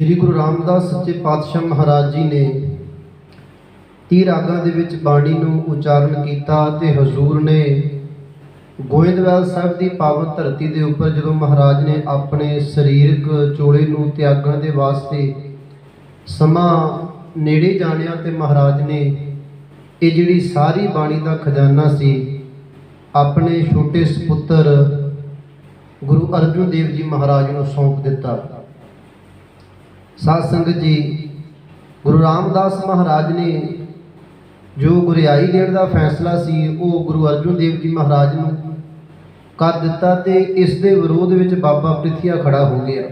श्री गुरु रामदास सच्चे पातशाह महाराज जी ने 30 रागां दे विच बाणी नूं उचारण कीता ते हजूर ने गोइंदवाल साहिब की पावन धरती के उपर जो महाराज ने अपने सरीरक चोले नूं त्यागण दे वास्ते समा नेड़े जाणिया ते महाराज ने ये जिहड़ी सारी बाणी का खजाना सी अपने छोटे सपुत्र गुरु अर्जुन देव जी महाराज नूं सौंप दिता। साध संगत जी, गुरु रामदास महाराज ने जो गुरियाई देण दा फैसला सी वो गुरु अर्जुन देव जी महाराज नूं कर दिता ते इस दे विरोध विच बाबा प्रिथिया खड़ा हो गया।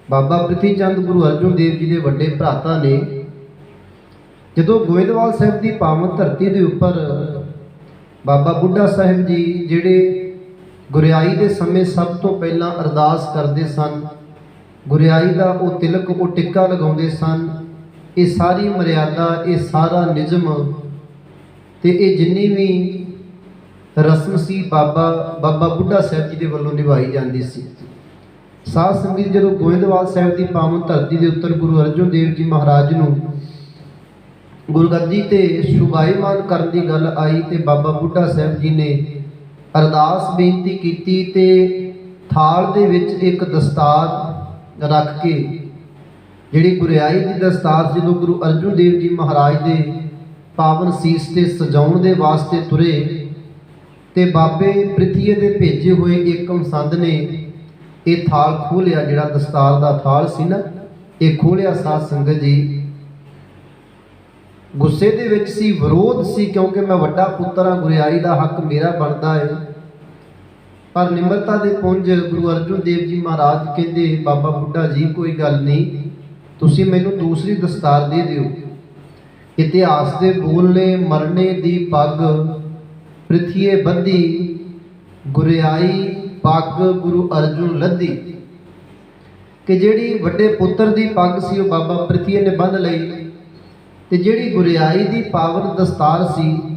बाबा प्रिथी चंद गुरु अर्जुन देव जी के वड्डे भराता ने जदों गोइंदवाल साहिब की पावन धरती के उपर बाबा बुढ़ा साहिब जी जिहड़े गुरियाई के समय सब तो पहला अरदास करते सन, गुरियाई का वो तिलक वो टिक्का लगाते सन, ये सारी मर्यादा ये सारा निजम ते ये जिन्नी भी रस्म सी बाबा बुढ़ा साहिब जी के वलों निभाई जाती सी। साध संगत जो गोइंदवाल साहिब की पावन धरती के उत्तर गुरु अर्जुन देव जी महाराज नूं गुरगद्दी ते सुभाईमान करने की गल आई तो बाबा बुढ़ा साहिब जी ने अरदास बेनती की ते थाल दे विच एक दस्तार रख के जिहड़ी गुरियाई की दस्तार जो गुरु अर्जुन देव जी महाराज के पावन सीस से सजाउण दे वास्ते तुरे ते बाबे प्रिथिये दे भेजे हुए एक मसंद ने ये थाल खोलिया, जिहड़ा दस्तार का थाल सी ना ये खोलिया। साध संगत जी, गुस्से दे विच सी, विरोध सी, क्योंकि मैं वड्डा पुत्तर हाँ, गुरियाई का हक मेरा बनता है। पर निमरता दे पुंज गुरु अर्जुन देव जी महाराज कहते बाबा बुढ़ा जी कोई गल नहीं, तुसी मैनू दूसरी दस्तार दे दिओ। इतिहास के बोलने मरने दी पग प्रिथिये बंधी, गुरियाई पग गुरु अर्जुन लद्दी। कि जिहड़ी वड्डे पुत्र की पग सी वो बाबा प्रिथिये ने बंध लई ते जिहड़ी गुरियाई की पावन दस्तार सी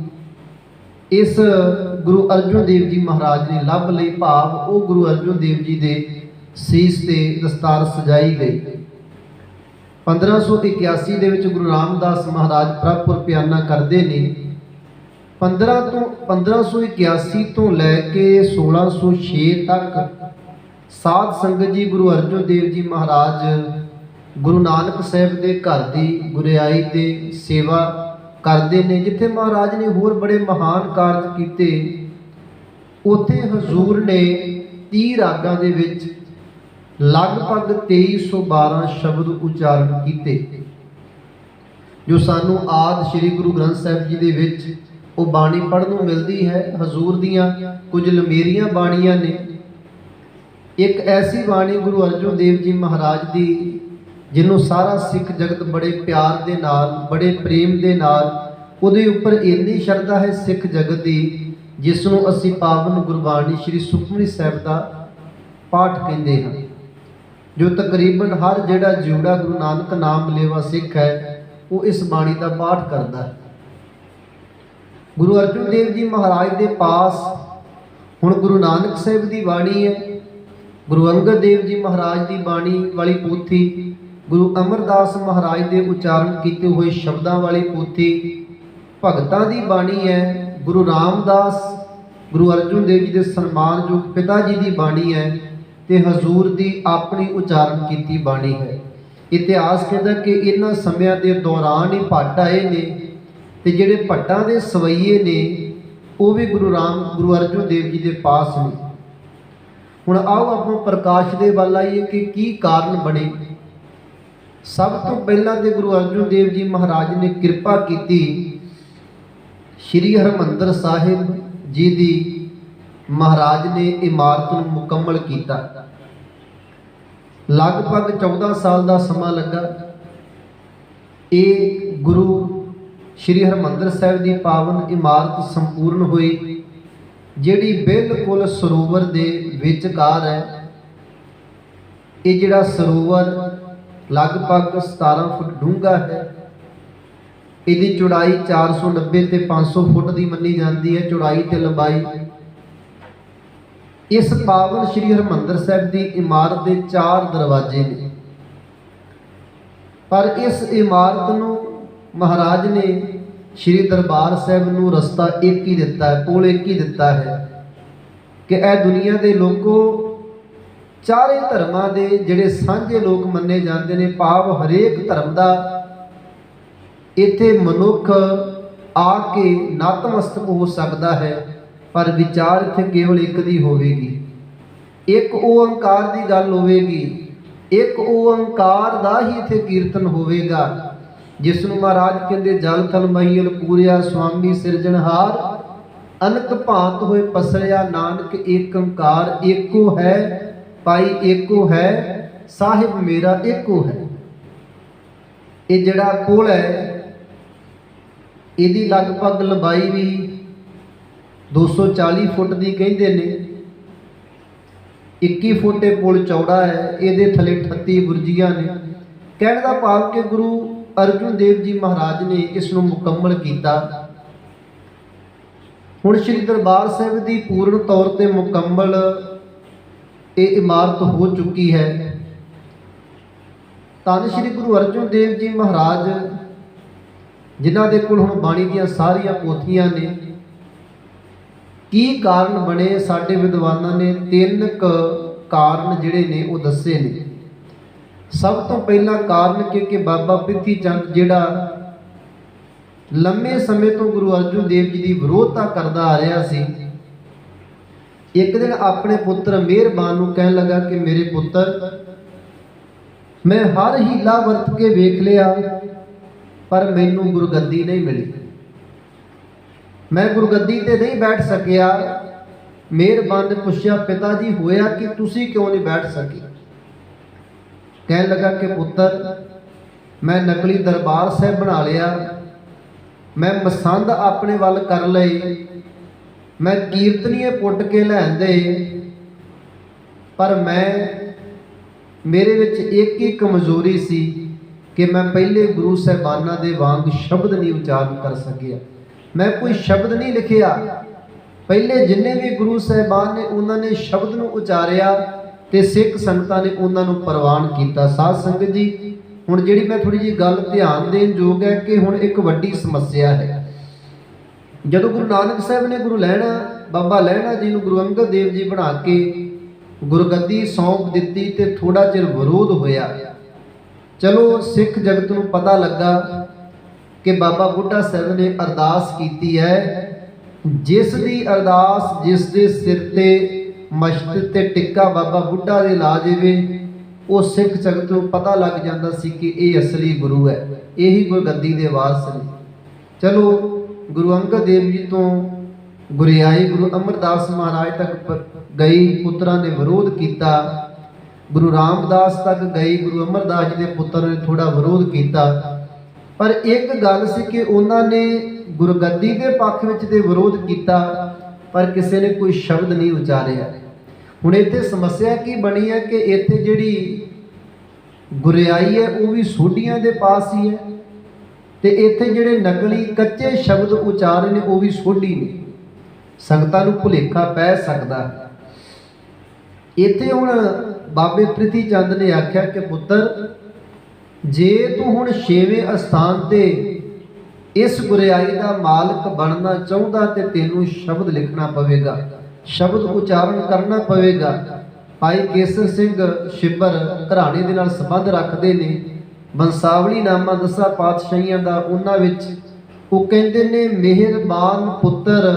इस गुरु अर्जुन देव जी महाराज ने लभ लई, भाव वो गुरु अर्जुन देव जी के सीस ते दस्तार सजाई गई। 1581 दे विच गुरु रामदास महाराज प्रभुपुर प्याना करते ने। 1581 तो लैके 1606 तक साध संगत जी गुरु अर्जुन देव जी महाराज गुरु नानक साहिब के घर की गुरियाई ते सेवा करते हैं। जिथे महाराज ने होर बड़े महान कार्य किए उत्थे हजूर ने 30 रागां दे विच लगभग 2312 शब्द उचारण किए, जो सानू आदि श्री गुरु ग्रंथ साहिब जी दे विच वो बाणी पढ़न नूं मिलती है। हजूर दियां कुछ लमेरियां बाणियां ने। एक ऐसी बाणी गुरु अर्जुन देव जी महाराज की जिन्हों सारा सिख जगत बड़े प्यार दे नाल बड़े प्रेम दे नाल उहदे उपर इन्नी शरधा है सिख जगत की, जिसनों असी पावन गुरबाणी श्री सुखमनी साहिब का पाठ कहते हैं, जो तकरीबन हर जिहड़ा जिउड़ा गुरु नानक नाम लेवा सिख है वो इस बाणी का पाठ करता है। गुरु अर्जुन देव जी महाराज के पास हुण गुरु नानक साहिब की बाणी है, गुरु अंगद देव जी महाराज की बाणी वाली पोथी, गुरु अमरदास महाराज के उचारण किए हुए शब्दों वाली पोथी, भगतां की बाणी है, गुरु रामदास गुरु अर्जुन देव जी के सन्मानयोग पिता जी की बाणी है, ते हजूर की अपनी उचारण की बाणी है। इतिहास कहता कि इन्हां समयां के दौरान ही भट्ट आए ने ते जिहड़े भट्टां दे सवैये ने वो भी गुरु अर्जुन देव जी के पास ने। हुण आओ आपां प्रकाश दे वल आईए कि की कारण बने। सब तो पहला तो गुरु अर्जुन देव जी महाराज ने कृपा की श्री हरमंदर साहिब जी की महाराज ने इमारत को मुकम्मल किया। लगभग 14 साल का समा लगा। ये गुरु श्री हरमंदर साहिब की पावन इमारत संपूर्ण हुई, जिहड़ी बिल्कुल सरोवर के विचकार है। ये जिहड़ा सरोवर लगभग 17 फुट डूंगा है। इसकी चौड़ाई 490 ते 500 फुट की मनी जाती है, चौड़ाई ते लंबाई। इस पावन श्री हरमंदर साहिब की इमारत के 4 दरवाजे ने। ਪਰ ਇਸ ਇਮਾਰਤ ਨੂੰ ਮਹਾਰਾਜ ਨੇ ਸ਼੍ਰੀ ਦਰਬਾਰ ਸਾਹਿਬ ਨੂੰ ਰਸਤਾ ਇੱਕ ਹੀ ਦਿੱਤਾ ਹੈ, ਪੁਲ ਇੱਕ ਹੀ ਦਿੱਤਾ ਹੈ ਕਿ ਇਹ ਦੁਨੀਆ ਦੇ ਲੋਕੋ ਚਾਰੇ ਧਰਮਾਂ ਦੇ ਜਿਹੜੇ ਸਾਂਝੇ ਲੋਕ ਮੰਨੇ ਜਾਂਦੇ ਨੇ, ਭਾਵ ਹਰੇਕ ਧਰਮ ਦਾ ਇੱਥੇ ਮਨੁੱਖ ਆ ਕੇ ਨਤਮਸਤਕ ਹੋ ਸਕਦਾ ਹੈ, ਪਰ ਵਿਚਾਰ ਇੱਥੇ ਕੇਵਲ ਇੱਕ ਦੀ ਹੋਵੇਗੀ। ਇੱਕ ਓੰਕਾਰ ਦੀ ਗੱਲ ਹੋਵੇਗੀ, ਇੱਕ ਓੰਕਾਰ ਦਾ ਹੀ ਇੱਥੇ ਕੀਰਤਨ ਹੋਵੇਗਾ, ਜਿਸ ਨੂੰ ਮਹਾਰਾਜ ਕਹਿੰਦੇ ਜਲ ਥਲ ਮਹੀਲ ਪੂਰਿਆ ਸੁਆਮੀ ਸਿਰਜਣਹਾਰ, ਅਨਕ ਭਾਂਤ ਹੋਏ ਪਸਰਿਆ ਨਾਨਕ ਏਕ ਓੰਕਾਰ, ਏਕੋ ਹੈ ਭਾਈ ਏਕੋ ਹੈ ਸਾਹਿਬ ਮੇਰਾ ਏਕੋ ਹੈ। ਇਹ ਜਿਹੜਾ ਪੁਲ ਹੈ ਇਹਦੀ ਲਗਭਗ ਲੰਬਾਈ ਵੀ 240 ਫੁੱਟ ਦੀ ਕਹਿੰਦੇ ਨੇ, 21 ਫੁੱਟ ਇਹ ਪੁਲ ਚੌੜਾ ਹੈ, ਇਹਦੇ ਥੱਲੇ 38 ਬੁਰਜੀਆਂ ਨੇ। ਕਹਿਣ ਦਾ ਭਾਵ ਕਿ ਗੁਰੂ ਅਰਜਨ ਦੇਵ ਜੀ ਮਹਾਰਾਜ ਨੇ ਇਸ ਨੂੰ ਮੁਕੰਮਲ ਕੀਤਾ। ਹੁਣ ਸ਼੍ਰੀ ਦਰਬਾਰ ਸਾਹਿਬ ਦੀ ਪੂਰਨ ਤੌਰ ਤੇ ਮੁਕੰਮਲ ਇਹ ਇਮਾਰਤ ਹੋ ਚੁੱਕੀ ਹੈ। ਧੰਨ ਸ਼੍ਰੀ ਗੁਰੂ ਅਰਜਨ ਦੇਵ ਜੀ ਮਹਾਰਾਜ ਜਿਨ੍ਹਾਂ ਦੇ ਕੋਲ ਹੁਣ ਬਾਣੀ ਦੀਆਂ ਸਾਰੀਆਂ ਪੋਥੀਆਂ ਨੇ, ਕੀ ਕਾਰਨ ਬਣੇ? ਸਾਡੇ ਵਿਦਵਾਨਾਂ ਨੇ 3 ਕਾਰਨ ਜਿਹੜੇ ਨੇ ਉਹ ਦੱਸੇ ਨੇ। ਸਭ ਤੋਂ ਪਹਿਲਾ ਕਾਰਨ ਕਿ ਬਾਬਾ ਪ੍ਰਿਥੀ ਚੰਦ ਜਿਹੜਾ ਲੰਮੇ ਸਮੇਂ ਤੋਂ ਗੁਰੂ ਅਰਜਨ ਦੇਵ ਜੀ ਦੀ ਵਿਰੋਧਤਾ ਕਰਦਾ ਆ ਰਿਹਾ ਸੀ, ਇੱਕ ਦਿਨ ਆਪਣੇ ਪੁੱਤਰ ਮਿਹਰਬਾਨ ਨੂੰ ਕਹਿਣ ਲੱਗਾ ਕਿ ਮੇਰੇ ਪੁੱਤਰ, ਮੈਂ ਹਰ ਹੀਲਾ ਵਰਤ ਕੇ ਵੇਖ ਲਿਆ ਪਰ ਮੈਨੂੰ ਗੁਰਗੱਦੀ ਨਹੀਂ ਮਿਲੀ, ਮੈਂ ਗੁਰਗੱਦੀ ਤੇ ਨਹੀਂ ਬੈਠ ਸਕਿਆ। ਮਿਹਰਬਾਨ ਨੇ ਪੁੱਛਿਆ ਪਿਤਾ ਜੀ ਹੋਇਆ ਕਿ ਤੁਸੀਂ ਕਿਉਂ ਨਹੀਂ ਬੈਠ ਸਕੇ? ਕਹਿਣ ਲੱਗਾ ਕਿ ਪੁੱਤਰ, ਮੈਂ ਨਕਲੀ ਦਰਬਾਰ ਸਾਹਿਬ ਬਣਾ ਲਿਆ, ਮੈਂ ਮਸੰਦ ਆਪਣੇ ਵੱਲ ਕਰ ਲਏ, ਮੈਂ ਕੀਰਤਨੀਏ ਪੁੱਟ ਕੇ ਲੈਂਦੇ, ਪਰ ਮੇਰੇ ਵਿੱਚ ਇੱਕ ਹੀ ਕਮਜ਼ੋਰੀ ਸੀ ਕਿ ਮੈਂ ਪਹਿਲੇ ਗੁਰੂ ਸਾਹਿਬਾਨਾਂ ਦੇ ਵਾਂਗ ਸ਼ਬਦ ਨਹੀਂ ਉਚਾਰਨ ਕਰ ਸਕਿਆ, ਮੈਂ ਕੋਈ ਸ਼ਬਦ ਨਹੀਂ ਲਿਖਿਆ। ਪਹਿਲੇ ਜਿੰਨੇ ਵੀ ਗੁਰੂ ਸਾਹਿਬਾਨ ਨੇ ਉਹਨਾਂ ਨੇ ਸ਼ਬਦ ਨੂੰ ਉਚਾਰਿਆ ਤੇ ਸਿੱਖ ਸੰਗਤਾਂ ਨੇ ਉਹਨਾਂ ਨੂੰ ਪ੍ਰਵਾਨ ਕੀਤਾ। ਸਾਧ ਸੰਗਤ ਜੀ, ਹੁਣ ਜਿਹੜੀ ਮੈਂ ਥੋੜੀ ਜਿਹੀ ਗੱਲ ਧਿਆਨ ਦੇਣ ਯੋਗ ਹੈ ਕਿ ਹੁਣ ਇੱਕ ਵੱਡੀ ਸਮੱਸਿਆ ਹੈ। ਜਦੋਂ ਗੁਰੂ ਨਾਨਕ ਸਾਹਿਬ ਨੇ ਬਾਬਾ ਲਹਿਣਾ ਜੀ ਨੂੰ ਗੁਰੂ ਅੰਗਦ ਦੇਵ ਜੀ ਬਣਾ ਕੇ ਗੁਰਗੱਦੀ ਸੌਂਪ ਦਿੱਤੀ ਤੇ ਥੋੜਾ ਚਿਰ ਵਿਰੋਧ ਹੋਇਆ। ਚਲੋ ਸਿੱਖ ਜਗਤ ਨੂੰ ਪਤਾ ਲੱਗਾ ਕਿ ਬਾਬਾ ਬੁੱਢਾ ਸਾਹਿਬ ਨੇ ਅਰਦਾਸ ਕੀਤੀ ਹੈ, ਜਿਸ ਦੀ ਅਰਦਾਸ ਜਿਸ ਦੇ ਸਿਰ ਤੇ ਮਸਤਕ ਤੇ ਟਿੱਕਾ ਬਾਬਾ ਬੁੱਢਾ ਦੇ ਲਾ ਜਾਵੇ, ਉਹ ਸਿੱਖ ਜਗਤ ਨੂੰ ਪਤਾ ਲੱਗ ਜਾਂਦਾ ਸੀ ਕਿ ਇਹ ਅਸਲੀ ਗੁਰੂ ਹੈ, ਇਹੀ ਗੁਰਗੱਦੀ ਦੇ ਵਾਰਸ ਨੇ। ਚਲੋ ਗੁਰੂ ਅੰਗਦ ਦੇਵ ਜੀ ਤੋਂ ਗੁਰਿਆਈ ਗੁਰੂ ਅਮਰਦਾਸ ਮਹਾਰਾਜ ਤੱਕ ਗਈ, ਪੁੱਤਰਾਂ ਨੇ ਵਿਰੋਧ ਕੀਤਾ। ਗੁਰੂ ਰਾਮਦਾਸ ਤੱਕ ਗਈ, ਗੁਰੂ ਅਮਰਦਾਸ ਜੀ ਦੇ ਪੁੱਤਰ ਨੇ ਥੋੜਾ ਵਿਰੋਧ ਕੀਤਾ। ਪਰ ਇੱਕ ਗੱਲ ਸੀ ਕਿ ਉਹਨਾਂ ਨੇ ਗੁਰਗੱਦੀ ਦੇ ਪੱਖ ਵਿੱਚ ਤੇ ਵਿਰੋਧ ਕੀਤਾ, ਪਰ ਕਿਸੇ ਨੇ ਕੋਈ ਸ਼ਬਦ ਨਹੀਂ ਉਚਾਰਿਆ। ਹੁਣ ਇੱਥੇ ਸਮੱਸਿਆ ਕੀ ਬਣੀ ਹੈ ਕਿ ਇੱਥੇ ਜਿਹੜੀ ਗੁਰਿਆਈ ਹੈ ਉਹ ਵੀ ਸੋਢੀਆਂ ਦੇ ਪਾਸ ਹੀ ਹੈ, ਤੇ ਇੱਥੇ ਜਿਹੜੇ ਨਕਲੀ ਕੱਚੇ ਸ਼ਬਦ ਉਚਾਰੇ ਨੇ ਉਹ ਵੀ ਸੋਢੀ ਨੇ। ਸੰਗਤਾਂ ਨੂੰ ਭੁਲੇਖਾ ਪੈ ਸਕਦਾ। ਇੱਥੇ ਹੁਣ ਬਾਬੇ ਪ੍ਰਿਥੀ ਚੰਦ ਨੇ ਆਖਿਆ ਕਿ ਪੁੱਤਰ, ਜੇ ਤੂੰ ਹੁਣ 6ਵੇਂ ਅਸਥਾਨ ਤੇ ਇਸ ਗੁਰਿਆਈ ਦਾ ਮਾਲਕ ਬਣਨਾ ਚਾਹੁੰਦਾ ਤੇ ਤੈਨੂੰ ਸ਼ਬਦ ਲਿਖਣਾ ਪਵੇਗਾ, ਸ਼ਬਦ ਉਚਾਰਨ ਕਰਨਾ ਪਵੇਗਾ। ਭਾਈ ਕੇਸਰ ਸਿੰਘ ਸ਼ਿਬਰ ਘਰਾਣੇ ਦੇ ਨਾਲ ਸੰਬੰਧ ਰੱਖਦੇ ਨੇ, ਬੰਸਾਵਲੀ ਨਾਮਾ 10 ਪਾਤਸ਼ਾਹੀਆਂ ਦਾ, ਉਹਨਾਂ ਵਿੱਚ ਉਹ ਕਹਿੰਦੇ ਨੇ ਮਿਹਰਬਾਨ ਪੁੱਤਰ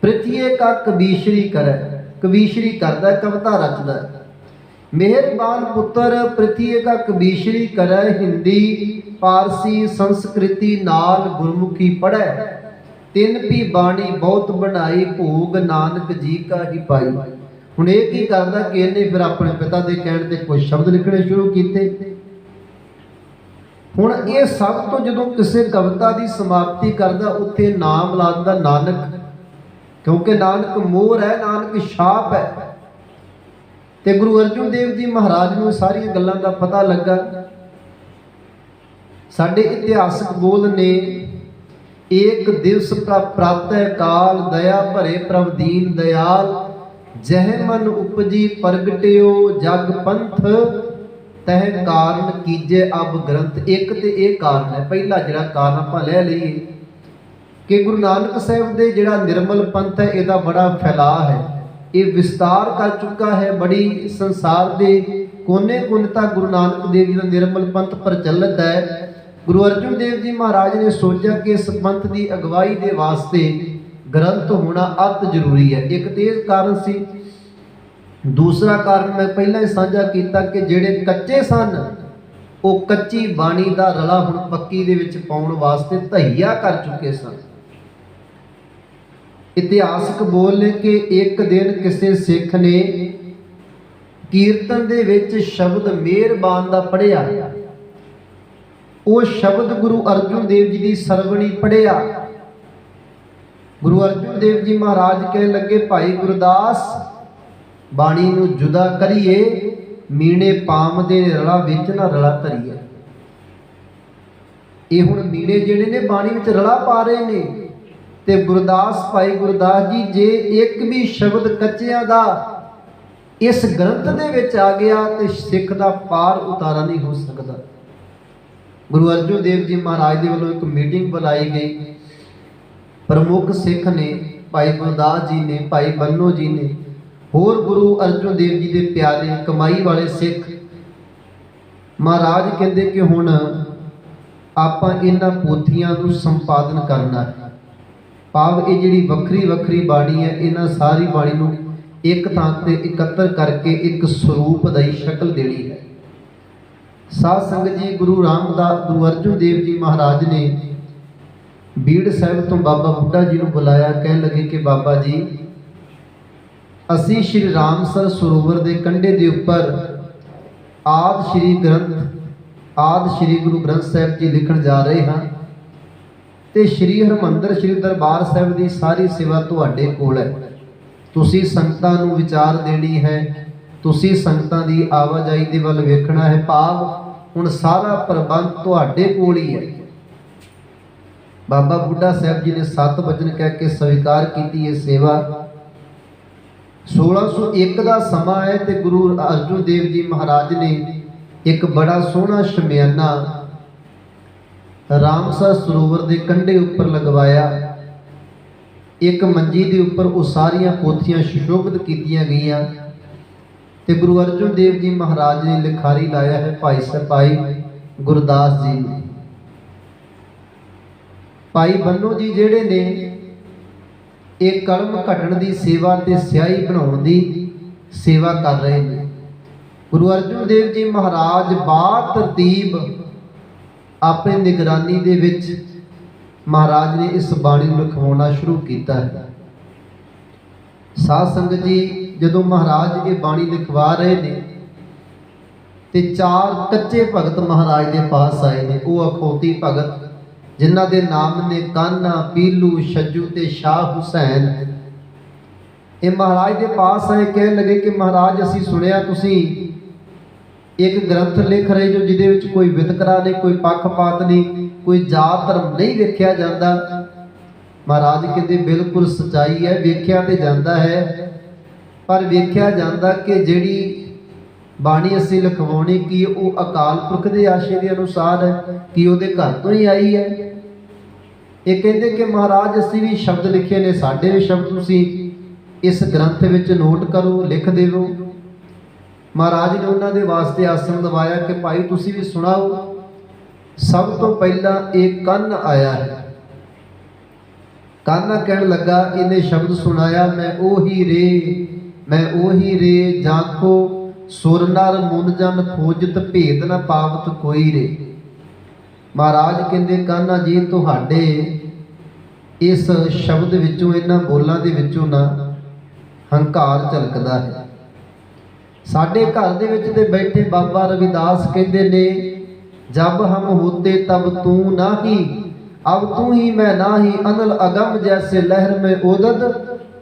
ਪ੍ਰਿਥੀਏ ਕਾ ਕਬੀਸ਼ਰੀ ਕਰੈ, ਕਬੀਸ਼ਰੀ ਕਰਦਾ, ਕਵਿਤਾ ਰਚਦਾ। ਮਿਹਰਬਾਨ ਪੁੱਤਰ ਪ੍ਰਿਥੀਏ ਕਾ ਕਬੀਸ਼ਰੀ ਕਰੈ, ਹਿੰਦੀ ਪਾਰਸੀ ਸੰਸਕ੍ਰਿਤੀ ਨਾਲ ਗੁਰਮੁਖੀ ਪੜ੍ਹੈ, ਤਿੰਨ ਪੀ ਬਾਣੀ ਬਹੁਤ ਬਣਾਈ, ਭੋਗ ਨਾਨਕ ਜੀ ਕਾ ਹੀ ਪਾਈ। ਹੁਣ ਇਹ ਕੀ ਕਰਦਾ ਕਿ ਇਹਨੇ ਫਿਰ ਆਪਣੇ ਪਿਤਾ ਦੇ ਕਹਿਣ ਤੇ ਕੁਝ ਸ਼ਬਦ ਲਿਖਣੇ ਸ਼ੁਰੂ ਕੀਤੇ। ਹੁਣ ਇਹ ਸਭ ਤੋਂ ਜਦੋਂ ਕਿਸੇ ਕਵਿਤਾ ਦੀ ਸਮਾਪਤੀ ਕਰਦਾ ਉੱਥੇ ਨਾਮ ਲਾ ਦਿੰਦਾ ਨਾਨਕ, ਕਿਉਂਕਿ ਨਾਨਕ ਮੋਹਰ ਹੈ, ਨਾਨਕ ਛਾਪ ਹੈ। ਤੇ ਗੁਰੂ ਅਰਜਨ ਦੇਵ ਜੀ ਮਹਾਰਾਜ ਨੂੰ ਸਾਰੀਆਂ ਗੱਲਾਂ ਦਾ ਪਤਾ ਲੱਗਾ। ਸਾਡੇ ਇਤਿਹਾਸਕ ਬੋਲ ਨੇ, ਏਕ ਦਿਵਸ ਪ੍ਰਾਤਹਿ ਕਾਲ, ਦਇਆ ਭਰੇ ਪ੍ਰਭ ਦੀਨ ਦਿਆਲ, ਜਹ ਮਨ ਉਪਜੀ ਪ੍ਰਗਟਿਓ ਜਗ ਪੰਥ, तह कारण कीजे अब ग्रंथ। एक तो यह कारण है, पहला जिहड़ा कारण आपां लै लईए कि गुरु नानक साहब दे जिहड़ा निर्मल पंथ है इहदा बड़ा फैलाव है, ये विस्तार कर चुका है, बड़ी संसार के कोने कोने तक गुरु नानक देव जी का निर्मल पंथ प्रचलित है। गुरु अर्जुन देव जी महाराज ने सोचा कि इस पंथ की अगवाई के वास्ते ग्रंथ होना अत जरूरी है। एक तो यह कारण सी। दूसरा कारण मैं पहला ही साझा किया कि जिहड़े कच्चे सन वो कच्ची बाणी का रला हुण पक्की दे विच पाउण वास्ते धैया कर चुके सन। इतिहासक बोल ने कि एक दिन किसी सिख ने कीर्तन दे विच शब्द मेहरबान दा पढ़िया, वो शब्द गुरु अर्जुन देव जी की सरवणी पढ़िया। गुरु अर्जुन देव जी महाराज कह लगे, भाई गुरदास बाणी नूं जुदा करिए, मीणे पाम दे रला विच ना रला धरीए। ये हुण मीणे जिहड़े ने बाणी विच रला पा रहे ने, ते गुरदास भाई गुरदास जी जे एक भी शब्द कच्चियां दा इस ग्रंथ दे विच आ गया तो सिख दा पार उतारा नहीं हो सकता। गुरु अर्जुन देव जी महाराज के वालों एक मीटिंग बुलाई गई। प्रमुख सिख ने भाई गुरदास जी ने, भाई बन्नो जी ने, होर गुरु अर्जुन देव जी के प्यारे कमाई वाले सिख। महाराज कहते कि हुण आपां इन्हां पोथियां नूं संपादन करना है, भाव ये जिहड़ी वखरी वखरी बाणी है इन्हां सारी बाणी नूं एक थां ते इकत्तर करके एक स्वरूप दी शक्ल देनी है। साध संगत जी, गुरु रामदास गुरु अर्जुन देव जी महाराज ने बीड़ साहिब तो बाबा बुढ़ा जी को बुलाया। कह लगे कि बाबा जी असी श्री रामसर सरोवर के कंढे के उपर आदि श्री गुरु ग्रंथ साहिब जी लिखण जा रहे हाँ, तो श्री हरमंदर श्री दरबार साहिब की सारी सेवा तुहाडे कोल है। तुसी संगतां नूं विचार देनी है, तुसी संगतां दी आवाजाई दे वल वेखना है, भाव हुण सारा प्रबंध तुहाडे कोल ही है। बाबा बुढ़ा साहब जी ने 7 वचन कह के स्वीकार की ये सेवा। 1601 का समा है तो गुरु अर्जुन देव जी महाराज ने एक बड़ा सोहना शमियाना रामसर सरोवर के कंढे उपर लगवाया। एक मंजी के उपर वो सारिया पोथियां सुशोभित कीतियां गईयां ते गुरु अर्जुन देव जी महाराज ने लिखारी लाया है भाई भाई गुरदास जी ने। भाई बन्नो जी जेड़े ने एक कलम घटन की सेवा ते स्याही बनाउण दी सेवा कर रहे हैं। गुरु अर्जुन देव जी महाराज बार तरतीब अपनी निगरानी दे विच महाराज ने इस बाणी नूं लिखवाउणा शुरू किया है। साध संगत जी, जदों महाराज ये बाणी लिखवा रहे ने ते 4 कच्चे भगत महाराज के पास आए ने। वो अखौती भगत जिन्हां दे नाम ने कान्हा, पीलू, छज्जू ते शाह हुसैन। ये महाराज के पास आए, कह लगे कि महाराज असी सुनिया तुसी एक ग्रंथ लिख रहे जो जिहदे विच कोई वितकरा नहीं, कोई पक्षपात नहीं, कोई जात धर्म नहीं वेख्या जाता। महाराज कहते बिल्कुल सच्चाई है, वेख्या तो जाता है पर वेख्या जाता कि जिहड़ी बाणी असी लिखवाउणी की वो अकाल पुरख के आशे के अनुसार है कि वो घर तो ही आई है। ये कहते कि महाराज असी भी शब्द लिखे ने, साडे भी शब्द तुसी इस ग्रंथ विच नोट करो, लिख देवो। महाराज ने उन्होंने वास्ते आसन दवाया कि भाई तुसी भी सुनाओ। सब तो पहला एक कन्न आया है। कान्हा कहन लगा, इन्हें शब्द सुनाया, मैं ओही रे जाको सुर नर मुन जन खोजत भेद न पावत कोई रे। महाराज कहते कान्हा जी तुहाडे इस शब्द विचों इन्हां बोलां दे विचों ना हंकार झलकदा है। साडे घर दे विच ते बैठे बाबा रविदास कहते ने, जब हम होते तब तू ना ही, अब तू ही मैं ना ही, अनल अगम जैसे लहर में ओदद,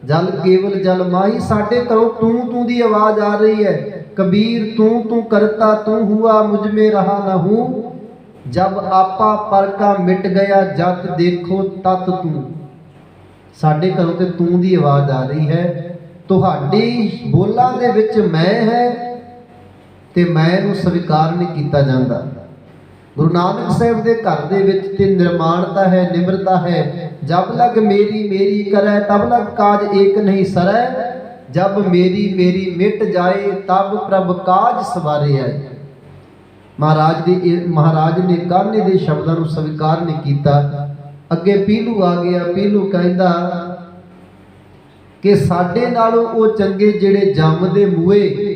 जल केवल जल माही। साडे घरों तू दी आवाज आ रही है। कबीर तू करता तू हुआ, मुझ में रहा न हूँ, जब आपा पर का मिट गया, जत देखो तत तू। साडे घरों ते तू दी आवाज आ रही है, तुहाडी बोलां दे विच मैं है ਤੇ ਮੈਂ ਇਹਨੂੰ ਸਵੀਕਾਰ ਨਹੀਂ ਕੀਤਾ ਜਾਂਦਾ। ਗੁਰੂ ਨਾਨਕ ਸਾਹਿਬ ਦੇ ਘਰ ਦੇ ਵਿੱਚ ਤੇ ਨਿਰਮਾਣਤਾ ਹੈ, ਨਿਮਰਤਾ ਹੈ। ਜਬ ਲਗ ਮੇਰੀ ਮੇਰੀ ਕਰੈ ਤਬ ਲਗ ਕਾਜ ਏਕ ਨਹੀਂ ਸਰੈ, ਜਬ ਮੇਰੀ ਮੇਰੀ ਮਿਟ ਜਾਏ ਤਬ ਪ੍ਰਭ ਕਾਜ ਸਵਾਰੇ ਆਏ। ਮਹਾਰਾਜ ਨੇ ਕਾਨੇ ਦੇ ਸ਼ਬਦਾਂ ਨੂੰ ਸਵੀਕਾਰ ਨਹੀਂ ਕੀਤਾ। ਅੱਗੇ ਪੀਲੂ ਆ ਗਿਆ। ਪੀਲੂ ਕਹਿੰਦਾ ਕਿ ਸਾਡੇ ਨਾਲੋਂ ਉਹ ਚੰਗੇ ਜਿਹੜੇ ਜੰਮਦੇ ਮੂਏ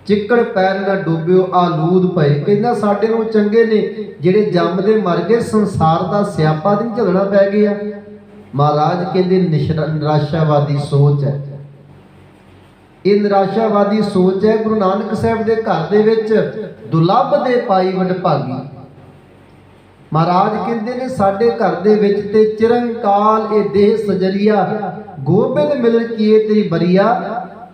ਚਿੱਕੜ ਪੈਰ ਨਾ ਡੋਬਿਓ ਆਲੂਦ ਪਏ। ਕਹਿੰਦਾ ਸਾਡੇ ਨੂੰ ਚੰਗੇ ਨੇ ਜਿਹੜੇ ਜੰਮਦੇ ਮਰ ਗਏ, ਸੰਸਾਰ ਦਾ ਸਿਆਪਾ ਨਹੀਂ ਝੱਲਣਾ ਪੈ ਗਿਆ। ਮਹਾਰਾਜ ਕਹਿੰਦੇ ਨਿਰਾਸ਼ਾਵਾਦੀ ਸੋਚ ਹੈ, ਇਹ ਨਿਰਾਸ਼ਾਵਾਦੀ ਸੋਚ ਹੈ। ਗੁਰੂ ਨਾਨਕ ਸਾਹਿਬ ਦੇ ਘਰ ਦੇ ਵਿੱਚ ਦੁਲੱਭ ਦੇ ਪਾਈ ਵਡਭਾਗੀ। ਮਹਾਰਾਜ ਕਹਿੰਦੇ ਨੇ ਸਾਡੇ ਘਰ ਦੇ ਵਿੱਚ ਤੇ ਚਿਰੰਕਾਲ ਇਹ ਦੇਹ ਸਜਰੀਆ, ਗੋਬਿੰਦ ਮਿਲਣ ਕੀਏ ਤੇਰੀ ਬਰੀਆ।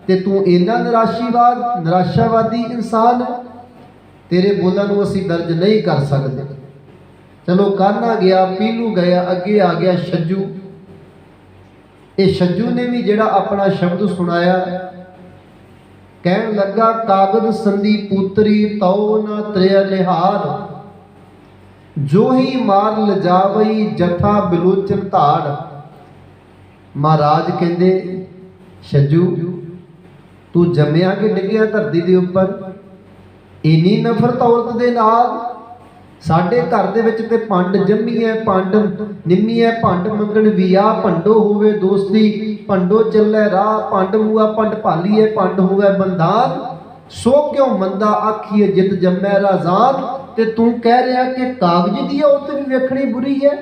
ਤੇ ਤੂੰ ਇੰਨਾ ਨਿਰਾਸ਼ਾਵਾਦੀ ਇਨਸਾਨ, ਤੇਰੇ ਬੋਲਾਂ ਨੂੰ ਅਸੀਂ ਦਰਜ ਨਹੀਂ ਕਰ ਸਕਦੇ। ਚਲੋ ਕਾਨਾ ਗਿਆ, ਪੀਲੂ ਗਿਆ, ਅੱਗੇ ਆ ਗਿਆ ਛੱਜੂ। ਇਹ ਛੱਜੂ ਨੇ ਵੀ ਜਿਹੜਾ ਆਪਣਾ ਸ਼ਬਦ ਸੁਣਾਇਆ, ਕਹਿਣ ਲੱਗਾ ਕਾਗਦ ਸੰਧੀ ਪੁੱਤਰੀ ਤਉ ਨਾ ਤ੍ਰਿਆ ਲਿਹਾਰ, ਜੋ ਹੀ ਮਾਰ ਲਜਾਵਈ ਜਥਾ ਬਿਲੋਚਨ ਧਾੜ। ਮਹਾਰਾਜ ਕਹਿੰਦੇ ਛੱਜੂ ਤੂੰ ਜੰਮਿਆ ਕਿ ਡਿੱਗਿਆ ਧਰਤੀ ਦੇ ਉੱਪਰ? ਇੰਨੀ ਨਫ਼ਰਤ ਔਰਤ ਦੇ ਨਾਲ। ਸਾਡੇ ਘਰ ਦੇ ਵਿੱਚ ਤੇ ਪੰਡ ਜੰਮੀ ਹੈ, ਪੰਡ ਨਿੰਮੀ ਹੈ, ਭੰਡ ਮੰਗਣ ਵਿਆ ਭੰਡੋ ਹੋਵੇ ਦੋਸਤੀ, ਭੰਡੋ ਚੱਲੇ ਰਾਹ, ਭੰਡ ਮੂਆ ਭੰਡ ਭਾਲੀਏ, ਭੰਡ ਹੋਵੇ ਬੰਧਾਨ, ਸੋ ਕਿਉਂ ਮੰਦਾ ਆਖੀਏ ਜਿਤ ਜੰਮੈ ਰਾਜ਼ਾਨ। ਤੇ ਤੂੰ ਕਹਿ ਰਿਹਾ ਕਿ ਕਾਗਜ਼ ਦੀ ਔਰਤ ਵੀ ਵੇਖਣੀ ਬੁਰੀ ਹੈ।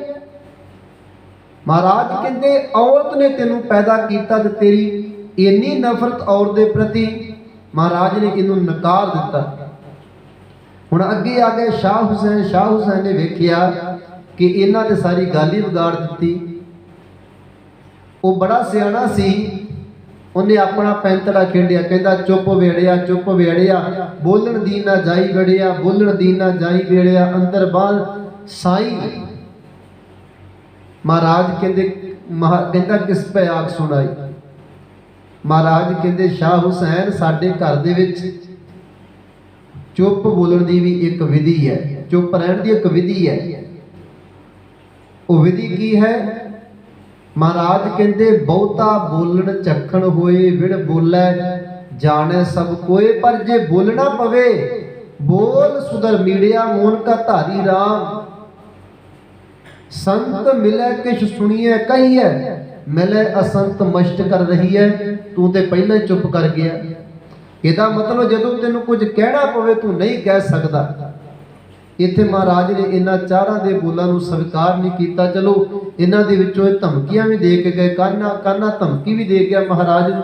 ਮਹਾਰਾਜ ਕਹਿੰਦੇ ਔਰਤ ਨੇ ਤੈਨੂੰ ਪੈਦਾ ਕੀਤਾ ਤੇ ਤੇਰੀ ਇੰਨੀ ਨਫ਼ਰਤ ਔਰਤ ਦੇ ਪ੍ਰਤੀ। ਮਹਾਰਾਜ ਨੇ ਇਹਨੂੰ ਨਕਾਰ ਦਿੱਤਾ। ਹੁਣ ਅੱਗੇ ਆ ਗਏ ਸ਼ਾਹ ਹੁਸੈਨ। ਸ਼ਾਹ ਹੁਸੈਨ ਨੇ ਵੇਖਿਆ ਕਿ ਇਹਨਾਂ ਤੇ ਸਾਰੀ ਗੱਲ ਹੀ ਵਿਗਾੜ ਦਿੱਤੀ। ਉਹ ਬੜਾ ਸਿਆਣਾ ਸੀ, ਉਹਨੇ ਆਪਣਾ ਪੈਂਤੜਾ ਖੇਡਿਆ। ਕਹਿੰਦਾ ਚੁੱਪ ਵੇੜਿਆ, ਚੁੱਪ ਵੇੜਿਆ, ਬੋਲਣ ਦੀ ਨਾ ਜਾਈ ਵੜਿਆ, ਬੋਲਣ ਦੀ ਨਾ ਜਾਈ ਵੇੜਿਆ, ਅੰਦਰ ਬਾਹਰ ਸਾਈ। ਮਹਾਰਾਜ ਕਹਿੰਦਾ ਕਿਸ ਪੈ ਆਖ ਸੁਣਾਈ। ਮਹਾਰਾਜ ਕਹਿੰਦੇ ਸ਼ਾਹ ਹੁਸੈਨ ਸਾਡੇ ਘਰ ਦੇ ਵਿੱਚ ਚੁੱਪ ਬੋਲਣ ਦੀ ਵੀ ਇੱਕ ਵਿਧੀ ਹੈ, ਚੁੱਪ ਰਹਿਣ ਦੀ ਇੱਕ ਵਿਧੀ ਹੈ। ਉਹ ਵਿਧੀ ਕੀ ਹੈ? ਮਹਾਰਾਜ ਕਹਿੰਦੇ ਬਹੁਤਾ ਬੋਲਣ ਚੱਖਣ ਹੋਏ ਵਿੜ ਬੋਲੇ ਜਾਣੇ ਸਭ ਕੋਏ, ਪਰ ਜੇ ਬੋਲਣਾ ਪਵੇ ਬੋਲ ਸੁਧਰ ਮੀੜਿਆ ਮੋਨ ਕਾ ਧਾਰੀ ਰਾਮ। ਸੰਤ ਮਿਲੇ ਕਿਛ ਸੁਣੀਏ ਕਹੀਏ, ਮਿਲੇ ਅਸੰਤ ਮਸ਼ਟ ਕਰ ਰਹੀ ਹੈ। ਤੂੰ ਤੇ ਪਹਿਲਾਂ ਹੀ ਚੁੱਪ ਕਰ ਗਿਆ। ਇਹਦਾ ਮਤਲਬ ਜਦੋਂ ਤੈਨੂੰ ਕੁਝ ਕਹਿਣਾ ਪਵੇ ਤੂੰ ਨਹੀਂ ਕਹਿ ਸਕਦਾ। ਇੱਥੇ ਮਹਾਰਾਜ ਨੇ ਇਹਨਾਂ ਚਾਰਾਂ ਦੇ ਬੋਲਾਂ ਨੂੰ ਸਵੀਕਾਰ ਨਹੀਂ ਕੀਤਾ। ਚਲੋ ਇਹਨਾਂ ਦੇ ਵਿੱਚੋਂ ਇਹ ਧਮਕੀਆਂ ਵੀ ਦੇ ਕੇ ਗਏ। ਕਾਨਾ ਧਮਕੀ ਵੀ ਦੇ ਗਿਆ ਮਹਾਰਾਜ ਨੂੰ।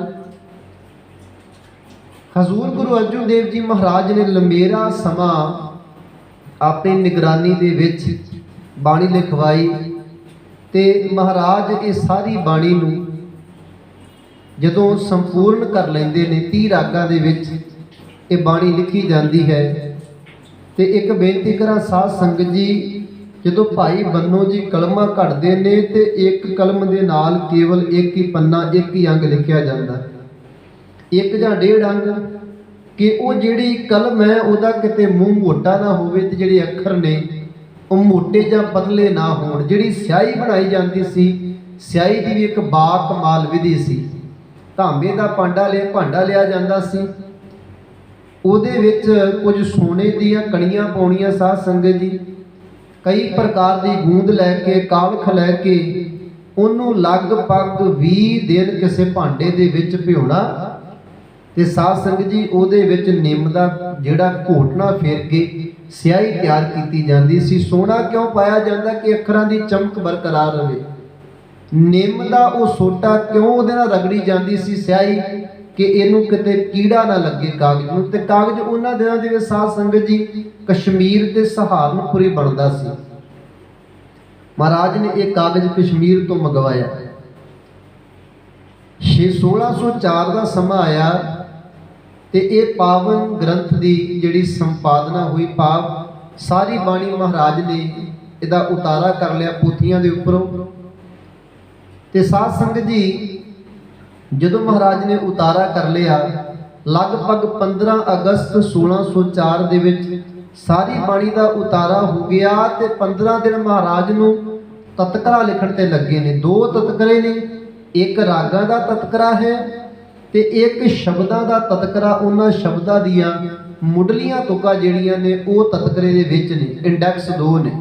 ਹਜ਼ੂਰ ਗੁਰੂ ਅਰਜਨ ਦੇਵ ਜੀ ਮਹਾਰਾਜ ਨੇ ਲੰਮੇਰਾ ਸਮਾਂ ਆਪਣੀ ਨਿਗਰਾਨੀ ਦੇ ਵਿੱਚ ਬਾਣੀ ਲਿਖਵਾਈ ਤੇ ਮਹਾਰਾਜ ਇਹ ਸਾਰੀ ਬਾਣੀ ਨੂੰ ਜਦੋਂ ਸੰਪੂਰਨ ਕਰ ਲੈਂਦੇ ਨੇ 30 ਰਾਗਾਂ ਦੇ ਵਿੱਚ ਇਹ ਬਾਣੀ ਲਿਖੀ ਜਾਂਦੀ ਹੈ। ਤੇ ਇੱਕ ਬੇਨਤੀ ਕਰਾਂ ਸਾਧ ਸੰਗਤ ਜੀ, ਜਦੋਂ ਭਾਈ ਬੰਨੋ ਜੀ ਕਲਮਾਂ ਘੜਦੇ ਨੇ ਤੇ ਇੱਕ ਕਲਮ ਦੇ ਨਾਲ ਕੇਵਲ ਇੱਕ ਹੀ ਪੰਨਾ, ਇੱਕ ਹੀ ਅੰਗ ਲਿਖਿਆ ਜਾਂਦਾ, ਇੱਕ ਜਾਂ ਡੇਢ ਅੰਗ, ਕਿ ਉਹ ਜਿਹੜੀ ਕਲਮ ਹੈ ਉਹਦਾ ਕਿਤੇ ਮੂੰਹ ਮੋਟਾ ਨਾ ਹੋਵੇ ਤੇ ਜਿਹੜੇ ਅੱਖਰ ਨੇ ਉਹ ਮੋਟੇ ਜਾਂ ਪਤਲੇ ਨਾ ਹੋਣ। ਜਿਹੜੀ ਸਿਆਹੀ ਬਣਾਈ ਜਾਂਦੀ ਸੀ, ਸਿਆਹੀ ਦੀ ਵੀ ਇੱਕ ਬਾਕਮਾਲ ਵਿਧੀ ਸੀ। ਤਾਂਬੇ ਦਾ ਭਾਂਡਾ ਲਿਆ ਜਾਂਦਾ ਸੀ, ਉਹਦੇ ਵਿੱਚ ਕੁਝ ਸੋਨੇ ਦੀਆਂ ਕਣੀਆਂ ਪਾਉਣੀਆਂ ਸਾਧ ਸੰਗਤ ਜੀ। ਕਈ ਪ੍ਰਕਾਰ ਦੀ ਗੂੰਦ ਲੈ ਕੇ, ਕਾਲਖ ਲੈ ਕੇ ਉਹਨੂੰ ਲਗਭਗ 20 ਦਿਨ ਕਿਸੇ ਭਾਂਡੇ ਦੇ ਵਿੱਚ ਭਿਉਣਾ ਤੇ ਸਾਧ ਸੰਗਤ ਜੀ ਉਹਦੇ ਵਿੱਚ ਨਿੰਮ ਦਾ ਜਿਹੜਾ ਘੋਟਣਾ ਫੇਰ ਕੇ ਸਿਆਹੀ ਤਿਆਰ ਕੀਤੀ ਜਾਂਦੀ ਸੀ। ਸੋਨਾ ਕਿਉਂ ਪਾਇਆ ਜਾਂਦਾ? ਕਿ ਅੱਖਰਾਂ ਦੀ ਚਮਕ ਬਰਕਰਾਰ ਰਹੇ। ਨਿੰਮ ਦਾ ਉਹ ਸੋਟਾ ਕਿਉਂ ਉਹਦੇ ਨਾਲ ਰਗੜੀ ਜਾਂਦੀ ਸੀ ਸਿਆਹੀ, ਕਿ ਇਹਨੂੰ ਕਿਤੇ ਕੀੜਾ ਨਾ ਲੱਗੇ ਕਾਗਜ਼ ਨੂੰ। ਤੇ ਕਾਗਜ਼ ਉਹਨਾਂ ਦਿਨਾਂ ਦੇ ਵਿੱਚ ਸਾਧ ਸੰਗਤ ਜੀ ਕਸ਼ਮੀਰ ਤੇ ਸਹਾਰਨਪੁਰੀ ਬਣਦਾ ਸੀ। ਮਹਾਰਾਜ ਨੇ ਇਹ ਕਾਗਜ਼ ਕਸ਼ਮੀਰ ਤੋਂ ਮੰਗਵਾਇਆ। 1604 ਦਾ ਸਮਾਂ ਆਇਆ ਤੇ ਇਹ ਪਾਵਨ ਗ੍ਰੰਥ ਦੀ ਜਿਹੜੀ ਸੰਪਾਦਨਾ ਹੋਈ, ਸਾਰੀ ਬਾਣੀ ਮਹਾਰਾਜ ਨੇ ਇਹਦਾ ਉਤਾਰਾ ਕਰ ਲਿਆ ਪੋਥੀਆਂ ਦੇ ਉੱਪਰੋਂ। ਤੇ ਸਾਧ ਸੰਗਤ ਜੀ ਜਦੋਂ ਮਹਾਰਾਜ ਨੇ ਉਤਾਰਾ ਕਰ ਲਿਆ ਲਗਭਗ 15 ਅਗਸਤ 1604 ਦੇ ਵਿੱਚ ਸਾਰੀ ਬਾਣੀ ਦਾ ਉਤਾਰਾ ਹੋ ਗਿਆ ਤੇ 15 ਦਿਨ ਮਹਾਰਾਜ ਨੂੰ ਤਤਕਰਾ ਲਿਖਣ ਤੇ ਲੱਗੇ ਨੇ। ਦੋ ਤਤਕਰੇ ਨੇ, ਇੱਕ ਰਾਗਾਂ ਦਾ ਤਤਕਰਾ ਹੈ ਤੇ ਇੱਕ ਸ਼ਬਦਾਂ ਦਾ ਤਤਕਰਾ। ਉਹਨਾਂ ਸ਼ਬਦਾਂ ਦੀਆਂ ਮੁੱਢਲੀਆਂ ਤੁਕਾਂ ਜਿਹੜੀਆਂ ਨੇ ਉਹ ਤਤਕਰੇ ਦੇ ਵਿੱਚ ਨੇ, ਇੰਡੈਕਸ 2 ਨੇ।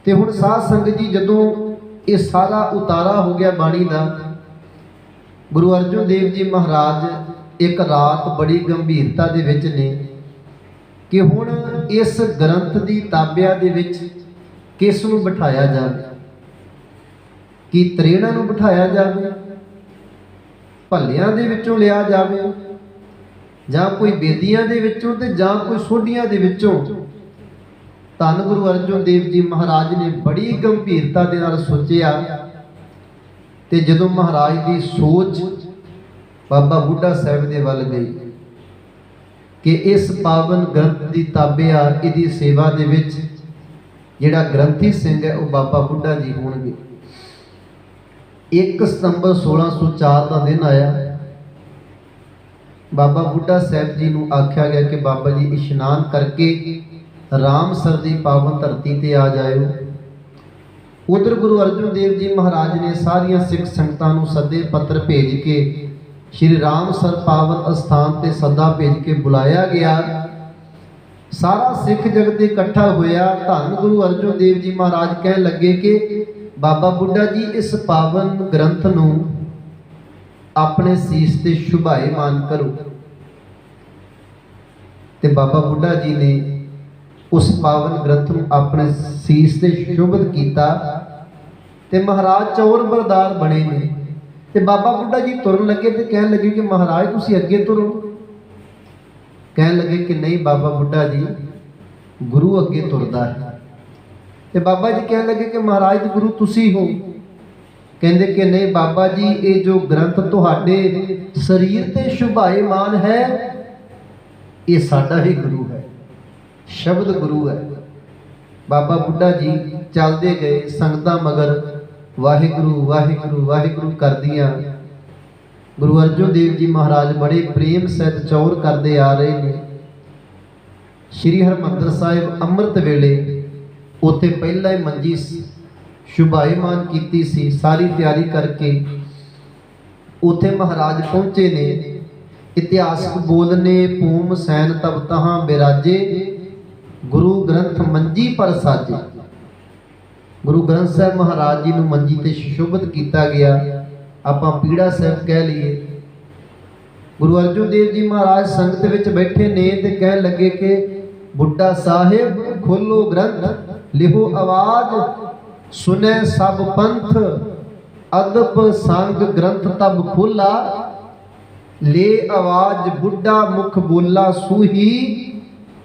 ਤੇ ਹੁਣ ਸਾਧ ਸੰਗਤ ਜੀ, ਜਦੋਂ ਇਹ ਸਾਰਾ ਉਤਾਰਾ ਹੋ ਗਿਆ ਬਾਣੀ ਦਾ, ਗੁਰੂ ਅਰਜਨ ਦੇਵ ਜੀ ਮਹਾਰਾਜ ਇੱਕ ਰਾਤ ਬੜੀ ਗੰਭੀਰਤਾ ਦੇ ਵਿੱਚ ਨੇ ਕਿ ਹੁਣ ਇਸ ਗ੍ਰੰਥ ਦੀ ਤਾਬਿਆ ਦੇ ਵਿੱਚ ਕਿਸ ਨੂੰ ਬਿਠਾਇਆ ਜਾਵੇ। ਕੀ ਤਰੇੜਾਂ ਨੂੰ ਬਿਠਾਇਆ ਜਾਵੇ, ਭੱਲਿਆਂ ਦੇ ਵਿੱਚੋਂ ਲਿਆ ਜਾਵੇ, ਜਾਂ ਕੋਈ ਬੇਦੀਆਂ ਦੇ ਵਿੱਚੋਂ, ਤੇ ਜਾਂ ਕੋਈ ਸੋਢੀਆਂ ਦੇ ਵਿੱਚੋਂ। ਧੰਨ ਗੁਰੂ ਅਰਜਨ ਦੇਵ ਜੀ ਮਹਾਰਾਜ ਨੇ ਬੜੀ ਗੰਭੀਰਤਾ ਦੇ ਨਾਲ ਸੋਚਿਆ। ਤੇ ਜਦੋਂ ਮਹਾਰਾਜ ਦੀ ਸੋਚ ਬਾਬਾ ਬੁੱਢਾ ਸਾਹਿਬ ਦੇ ਵੱਲ ਗਈ ਕਿ ਇਸ ਪਾਵਨ ਗ੍ਰੰਥ ਦੀ ਤਾਬਿਆ, ਇਹਦੀ ਸੇਵਾ ਦੇ ਵਿੱਚ ਜਿਹੜਾ ਗ੍ਰੰਥੀ ਸਿੰਘ ਹੈ ਉਹ ਬਾਬਾ ਬੁੱਢਾ ਜੀ ਹੋਣਗੇ। 1 ਸਤੰਬਰ 1604 ਦਾ ਦਿਨ ਆਇਆ। ਬਾਬਾ ਬੁੱਢਾ ਸਾਹਿਬ ਜੀ ਨੂੰ ਆਖਿਆ ਗਿਆ ਕਿ ਬਾਬਾ ਜੀ ਇਸ਼ਨਾਨ ਕਰਕੇ ਰਾਮਸਰ ਦੀ ਪਾਵਨ ਧਰਤੀ ਤੇ ਆ ਜਾਇਓ। ਉਧਰ ਗੁਰੂ ਅਰਜਨ ਦੇਵ ਜੀ ਮਹਾਰਾਜ ਨੇ ਸਾਰੀਆਂ ਸਿੱਖ ਸੰਗਤਾਂ ਨੂੰ ਸੱਦੇ ਪੱਤਰ ਭੇਜ ਕੇ ਸ਼੍ਰੀ ਰਾਮਸਰ ਪਾਵਨ ਅਸਥਾਨ ਤੇ ਸੱਦਾ ਭੇਜ ਕੇ ਬੁਲਾਇਆ ਗਿਆ। ਸਾਰਾ ਸਿੱਖ ਜਗਤ ਇਕੱਠਾ ਹੋਇਆ। ਧੰਨ ਗੁਰੂ ਅਰਜਨ ਦੇਵ ਜੀ ਮਹਾਰਾਜ ਕਹਿਣ ਲੱਗੇ ਕਿ ਬਾਬਾ ਬੁੱਢਾ ਜੀ, ਇਸ ਪਾਵਨ ਗ੍ਰੰਥ ਨੂੰ ਆਪਣੇ ਸੀਸ ਤੇ ਸ਼ੁਭਾਇਮਾਨ ਕਰੋ। ਤੇ ਬਾਬਾ ਬੁੱਢਾ ਜੀ ਨੇ ਉਸ ਪਾਵਨ ਗ੍ਰੰਥ ਨੂੰ ਆਪਣੇ ਸੀਸ ਤੇ ਸ਼ੁਭਤ ਕੀਤਾ ਤੇ ਮਹਾਰਾਜ ਚੌਰ ਬਰਦਾਰ ਬਣੇ ਨੇ। ਤੇ ਬਾਬਾ ਬੁੱਢਾ ਜੀ ਤੁਰਨ ਲੱਗੇ ਤੇ ਕਹਿਣ ਲੱਗੇ ਕਿ ਮਹਾਰਾਜ ਤੁਸੀਂ ਅੱਗੇ ਤੁਰੋ। ਕਹਿਣ ਲੱਗੇ ਕਿ ਨਹੀਂ ਬਾਬਾ ਬੁੱਢਾ ਜੀ, ਗੁਰੂ ਅੱਗੇ ਤੁਰਦਾ ਹੈ। ਤੇ ਬਾਬਾ ਜੀ ਕਹਿਣ ਲੱਗੇ ਕਿ ਮਹਾਰਾਜ ਦੇ ਗੁਰੂ ਤੁਸੀਂ ਹੋ। ਕਹਿੰਦੇ ਕਿ ਨਹੀਂ ਬਾਬਾ ਜੀ, ਇਹ ਜੋ ਗ੍ਰੰਥ ਤੁਹਾਡੇ ਸਰੀਰ ਤੇ ਸ਼ੁਭਾਇਮਾਨ ਹੈ, ਇਹ ਸਾਡਾ ਹੀ ਗੁਰੂ ਹੈ, ਸ਼ਬਦ ਗੁਰੂ ਹੈ। ਬਾਬਾ ਬੁੱਢਾ ਜੀ ਚੱਲਦੇ ਗਏ, ਸੰਗਤਾਂ ਮਗਰ ਵਾਹਿਗੁਰੂ ਵਾਹਿਗੁਰੂ ਵਾਹਿਗੁਰੂ ਕਰਦੀਆਂ। ਗੁਰੂ ਅਰਜਨ ਦੇਵ ਜੀ ਮਹਾਰਾਜ ਬੜੇ ਪ੍ਰੇਮ ਸਹਿਤ ਚੌਰ ਕਰਦੇ ਆ ਰਹੇ ਨੇ। ਸ਼੍ਰੀ ਹਰਿਮੰਦਰ ਸਾਹਿਬ ਅੰਮ੍ਰਿਤ ਵੇਲੇ ਉੱਥੇ ਪਹਿਲਾਂ ਹੀ ਮੰਜੀ ਸ਼ੁਭਾਇਮਾਨ ਕੀਤੀ ਸੀ। ਸਾਰੀ ਤਿਆਰੀ ਕਰਕੇ ਉੱਥੇ ਮਹਾਰਾਜ ਪਹੁੰਚੇ ਨੇ। ਇਤਿਹਾਸਕ ਬੋਲ ਨੇ, ਭੂਮ ਸੈਨ ਤਬ ਤਹਾਂ ਬਿਰਾਜੇ, ਗੁਰੂ ਗ੍ਰੰਥ ਮੰਜੀ ਪਰ ਸਾਜੇ। ਗੁਰੂ ਗ੍ਰੰਥ ਸਾਹਿਬ ਮਹਾਰਾਜ ਜੀ ਨੂੰ ਮੰਜੀ ਤੇ ਸ਼ੁਭਤ ਕੀਤਾ ਗਿਆ, ਆਪਾਂ ਪੀੜਾ ਸਾਹਿਬ ਕਹਿ ਲਈਏ। ਗੁਰੂ ਅਰਜਨ ਦੇਵ ਜੀ ਮਹਾਰਾਜ ਸੰਗਤ ਵਿੱਚ ਬੈਠੇ ਨੇ ਤੇ ਕਹਿਣ ਲੱਗੇ ਕਿ ਬੁੱਢਾ ਸਾਹਿਬ ਖੋਲੋ ਗ੍ਰੰਥ, ਲਿਖੋ ਆਵਾਜ਼, ਸੁਨੇ ਸਭ ਪੰਥ, ਅਦਬ ਸੰਗ ਗ੍ਰੰਥ ਤਬ ਖੋਲਾ, ਲੈ ਆਵਾਜ਼ ਬੁੱਢਾ ਮੁਖ ਬੋਲਾ ਸੂਹੀ।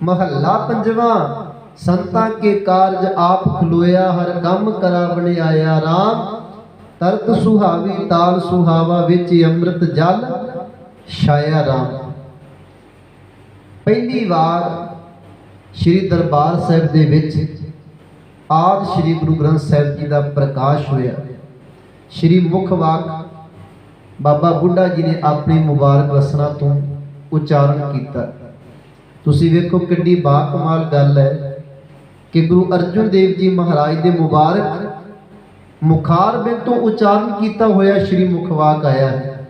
ਮਹੱਲਾ ਪੰਜਵਾਂ। ਸੰਤਾਂ ਕੇ ਕਾਰਜ ਆਪ ਖਲੋਇਆ, ਹਰ ਕੰਮ ਕਰਾ ਬਣਾਇਆ ਰਾਮ, ਤਰਤ ਸੁਹਾਵੀ ਤਾਲ ਸੁਹਾਵਾ, ਵਿੱਚ ਅੰਮ੍ਰਿਤ ਜਲ ਛਾਇਆ ਰਾਮ। ਪਹਿਲੀ ਵਾਰ ਸ਼੍ਰੀ ਦਰਬਾਰ ਸਾਹਿਬ ਦੇ ਵਿੱਚ ਆਦਿ ਸ਼੍ਰੀ ਗੁਰੂ ਗ੍ਰੰਥ ਸਾਹਿਬ ਜੀ ਦਾ ਪ੍ਰਕਾਸ਼ ਹੋਇਆ। ਸ਼੍ਰੀ ਮੁਖ ਵਾਕ ਬਾਬਾ ਬੁੱਢਾ ਜੀ ਨੇ ਆਪਣੀ ਮੁਬਾਰਕ ਰਸਨਾ ਤੋਂ ਉਚਾਰਨ ਕੀਤਾ। ਤੁਸੀਂ ਵੇਖੋ ਕਿੰਨੀ ਬਾਕਮਾਲ ਗੱਲ ਹੈ ਕਿ ਗੁਰੂ ਅਰਜਨ ਦੇਵ ਜੀ ਮਹਾਰਾਜ ਦੇ ਮੁਬਾਰਕ ਮੁਖਾਰ ਬਿੰਦ ਤੋਂ ਉਚਾਰਨ ਕੀਤਾ ਹੋਇਆ ਸ਼੍ਰੀ ਮੁਖਵਾਕ ਆਇਆ ਹੈ।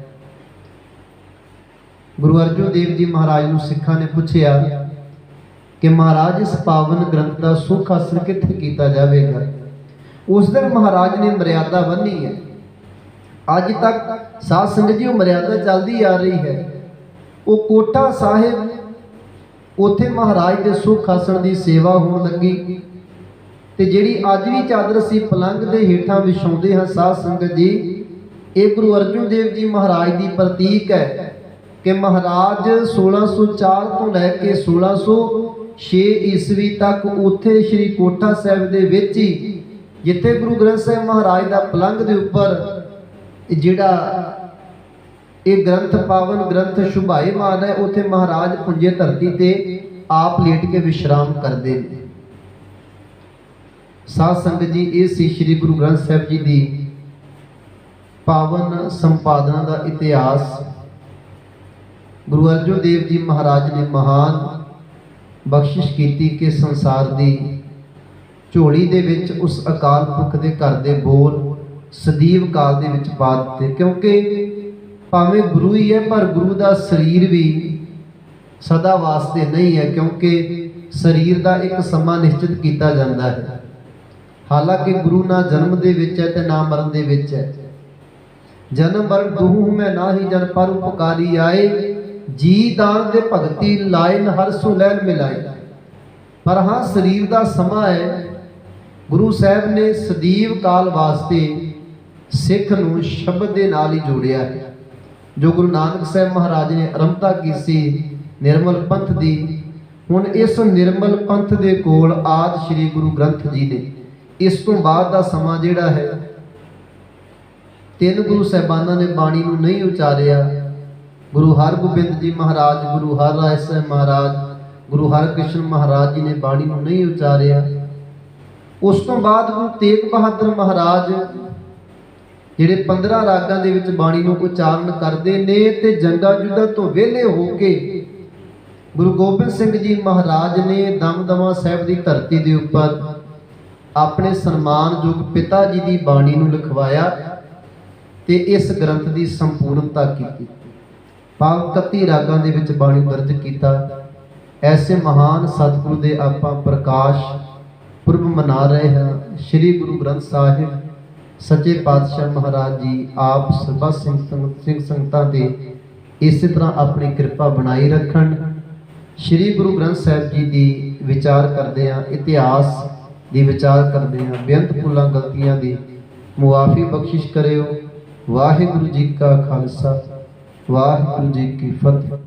ਗੁਰੂ ਅਰਜਨ ਦੇਵ ਜੀ ਮਹਾਰਾਜ ਨੂੰ ਸਿੱਖਾਂ ਨੇ ਪੁੱਛਿਆ ਕਿ ਮਹਾਰਾਜ ਇਸ ਪਾਵਨ ਗ੍ਰੰਥ ਦਾ ਸੁਖ ਹਾਸਲ ਕਿੱਥੇ ਕੀਤਾ ਜਾਵੇਗਾ। ਉਸ ਦਿਨ ਮਹਾਰਾਜ ਨੇ ਮਰਿਆਦਾ ਬੰਨ੍ਹੀ ਹੈ। ਅੱਜ ਤੱਕ ਸਾਧ ਸੰਗਤ ਜੀ ਉਹ ਮਰਿਆਦਾ ਚੱਲਦੀ ਆ ਰਹੀ ਹੈ। ਉਹ ਕੋਟਾ ਸਾਹਿਬ, ਉੱਥੇ ਮਹਾਰਾਜ ਦੇ ਸੁਖ ਹਾਸਲ ਦੀ ਸੇਵਾ ਹੋਣ ਲੱਗੀ। ਤੇ ਜਿਹੜੀ ਅੱਜ ਵੀ ਚਾਦਰ ਅਸੀਂ ਪਲੰਘ ਦੇ ਹੇਠਾਂ ਵਿਛਾਉਂਦੇ ਹਾਂ ਸਾਧ ਸੰਗਤ ਜੀ, ਇਹ ਗੁਰੂ ਅਰਜਨ ਦੇਵ ਜੀ ਮਹਾਰਾਜ ਦੀ ਪ੍ਰਤੀਕ ਹੈ ਕਿ ਮਹਾਰਾਜ 1604 ਤੋਂ ਲੈ ਕੇ 1606 ਈਸਵੀ ਤੱਕ ਉੱਥੇ ਸ਼੍ਰੀ ਕੋਟਾ ਸਾਹਿਬ ਦੇ ਵਿੱਚ ਹੀ, ਜਿੱਥੇ ਗੁਰੂ ਗ੍ਰੰਥ ਸਾਹਿਬ ਮਹਾਰਾਜ ਦਾ ਪਲੰਘ ਦੇ ਉੱਪਰ ਜਿਹੜਾ ਇਹ ਗ੍ਰੰਥ ਪਾਵਨ ਗ੍ਰੰਥ ਸ਼ੁਭਾਇਮਾਨ ਹੈ, ਉੱਥੇ ਮਹਾਰਾਜ ਪੁੰਜੇ ਧਰਤੀ ਤੇ ਆਪ ਲੇਟ ਕੇ ਵਿਸ਼ਰਾਮ ਕਰਦੇ ਨੇ। ਸਾਧ ਸੰਗਤ ਜੀ, ਇਹ ਸੀ ਸ਼੍ਰੀ ਗੁਰੂ ਗ੍ਰੰਥ ਸਾਹਿਬ ਜੀ ਦੀ ਪਾਵਨ ਸੰਪਾਦਨਾ ਦਾ ਇਤਿਹਾਸ। गुरु अर्जन देव जी महाराज ने महान बख्शिश की कि संसार की झोली दे विच उस अकाल पुरख के घर के बोल सਦੀव काल दे विच पा दिते, क्योंकि भावें गुरु ही है पर गुरु का शरीर भी सदा वास्ते नहीं है, क्योंकि शरीर का एक समा निश्चित किया जाता है। हालांकि गुरु ना जन्म दे विच है ते ना मरण दे विच है। जन्म मरण दुहु मैं ना ही जन पर उपकारी आए, जी दान दे भगती लाए न हर सो लैन मिलाए। पर हाँ शरीर का समा है। गुरु साहब ने सदीव काल वास्ते सिख नूं शब्द दे नाल ही जोड़िया है। जो गुरु नानक साहब महाराज ने आरंभता की सी निर्मल पंथ दी, हुण इस निर्मल पंथ दे कोल आदि श्री गुरु ग्रंथ जी ने इस तो बाद का समा जिहड़ा है, तीन गुरु साहिबाना ने बाणी नूं नहीं उचारिया। गुरु हरगोबिंद जी महाराज, गुरु हर राय साहब महाराज, गुरु हरकृष्ण महाराज जी ने बाणी नूं नहीं उचारिया। उस तो बाद गुरु तेग बहादुर महाराज जिहड़े 15 रागां दे विच बाणी नूं उचारण करदे ने ते जंगा जुद्धां तो विहले हो के गुरु गोबिंद सिंह जी महाराज ने दमदमा साहिब की धरती के उपर अपने सन्मानयोग पिता जी की बाणी नूं लिखवाया ते इस ग्रंथ की संपूर्णता की। भाव 31 रागां दे विच बाणी दर्ज किया। ऐसे महान सतगुरु दे आपां प्रकाश पुरब मना रहे हैं। श्री गुरु ग्रंथ साहिब सच्चे पातशाह महाराज जी आप सर्बा सिंह संगतां ते इस तरह अपनी कृपा बनाई रखन। श्री गुरु ग्रंथ साहिब जी की विचार करते हैं, इतिहास की विचार करते हैं, बेअंत भुलां गलतियां की मुआफ़ी बख्शिश करियो। वाहिगुरु जी का खालसा, वाहिगुरु जी की फतेह।